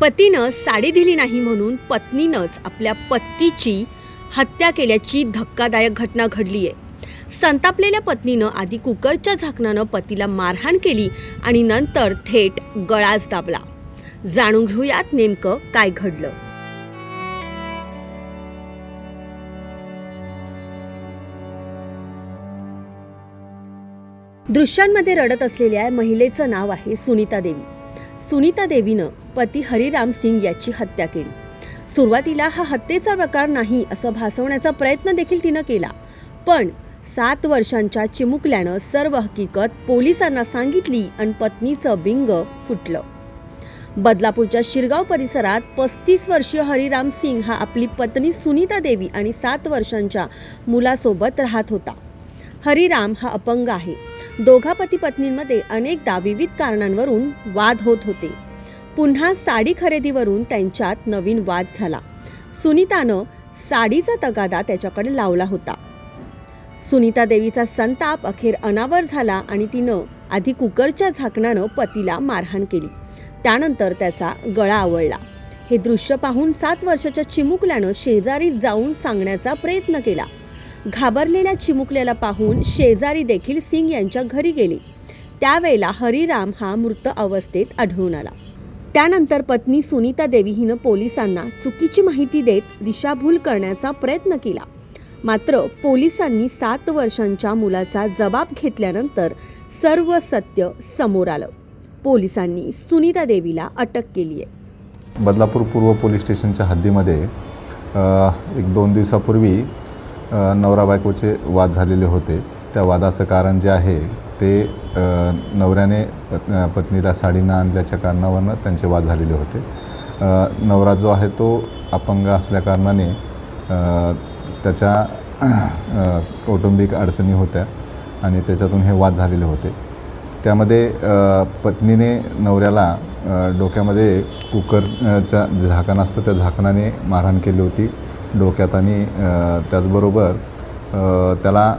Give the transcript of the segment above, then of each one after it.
पतीनं साडी दिली नाही म्हणून पत्नीनंच आपल्या पतीची हत्या केल्याची धक्कादायक घटना घडली आहे। संतापलेल्या पत्नीनं आधी कुकरच्या झाकणानं पतीला मारहाण केली आणि नंतर थेट गळाच दाबला। जाणून घेऊयात नेमकं काय घडलं। दृश्यांमध्ये रडत असलेल्या महिलेचं नाव आहे सुनीता देवी। सुनीता देवीनं पती हरिराम सिंग याची हत्या केली। सुरुवातीला हा हत्येचा प्रकार नाही असं भासवण्याचा प्रयत्न देखील तिनं केला, पण 7 वर्षांच्या चिमुकल्यानं सर्व हकीकत पोलिसांना सांगितली आणि पत्नीचं बिंग फुटलं। बदलापूरच्या शिरगाव परिसरात 35 वर्षीय हरिराम सिंग हा आपली पत्नी सुनीता देवी आणि 7 वर्षांच्या मुलासोबत राहत होता। हरिराम हा अपंग आहे। दोघा पती पत्नींमध्ये अनेकदा विविध कारणांवरून वाद होत होते। पुन्हा साडी खरेदीवरून त्यांच्यात नवीन वाद झाला। सुनीतानं साडीचा तगादा त्याच्याकडे लावला होता। सुनीता देवीचा संताप अखेर अनावर झाला आणि तिनं आधी कुकरच्या झाकणानं पतीला मारहाण केली, त्यानंतर त्याचा गळा आवळला। हे दृश्य पाहून 7 वर्षाच्या चिमुकल्यानं शेजारी जाऊन सांगण्याचा प्रयत्न केला। घाबरलेल्या चिमुकल्याला पाहून शेजारी देखील सिंग यांच्या घरी गेले। त्यावेळेला हरिराम हा मृत अवस्थेत आढळून आला। त्यानंतर पत्नी सुनीता देवी हिनं पोलिसांना चुकीची माहिती देत दिशाभूल करण्याचा प्रयत्न केला, मात्र पोलिसांनी 7 वर्षांच्या मुलाचा जबाब घेतल्यानंतर सर्व सत्य समोर आलं। पोलिसांनी सुनीता देवीला अटक केली आहे। बदलापूर पूर्व पोलीस स्टेशनच्या हद्दीमध्ये 1-2 दिवसापूर्वी नवरा बायकोचे वाद झालेले होते। त्या वादाचं कारण जे आहे ते नवऱ्याने पत्नीला साडी न आणल्याच्या कारणावरून त्यांचे वाद झालेले होते। नवरा जो आहे तो अपंग असल्याकारणाने त्याच्या कौटुंबिक अडचणी होत्या आणि त्याच्यातून हे वाद झालेले होते। त्यामध्ये पत्नीने नवऱ्याला डोक्यामध्ये कुकरच्या झाकण असतं त्या झाकणाने मारहाण केली होती डोक्यात आणि त्याचबरोबर त्याला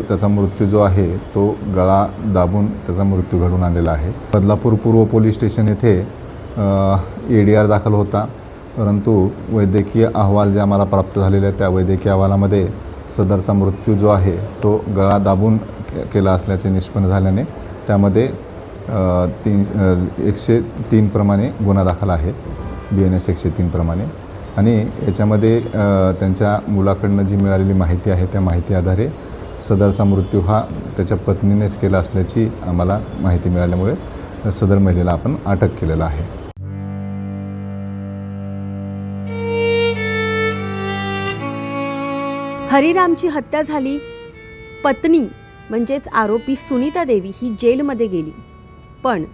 त्याचा मृत्यू जो आहे तो गळा दाबून त्याचा मृत्यू घडून आलेला आहे। बदलापूर पूर्व पोलीस स्टेशन येथे ADR दाखल होता, परंतु वैद्यकीय अहवाल जे आम्हाला प्राप्त झालेले आहेत त्या वैद्यकीय अहवालामध्ये सदरचा मृत्यू जो आहे तो गळा दाबून केला असल्याचे निष्पन्न झाल्याने त्यामध्ये 103 प्रमाणे गुन्हा दाखल आहे, BNS 103 प्रमाणे। आणि याच्यामध्ये त्यांच्या मुलाकडनं जी मिळालेली माहिती आहे त्या माहिती आधारे सदरचा मृत्यू हा त्याच्या पत्नीनेच केला असल्याची आम्हाला माहिती मिळाल्यामुळे सदर महिलेला आपण अटक केलेला आहे। हरिरामची हत्या झाली। पत्नी म्हणजेच आरोपी सुनीता देवी ही जेलमध्ये गेली, पण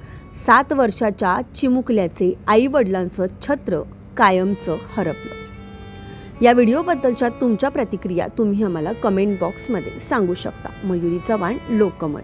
7 वर्षाच्या चिमुकल्याचे आई-वडिलांचं छत्र कायमचं हरपलं। या व्हिडिओबद्दलच्या तुमच्या प्रतिक्रिया तुम्ही आम्हाला कमेंट बॉक्समध्ये सांगू शकता। मयुरी चव्हाण, लोकमत।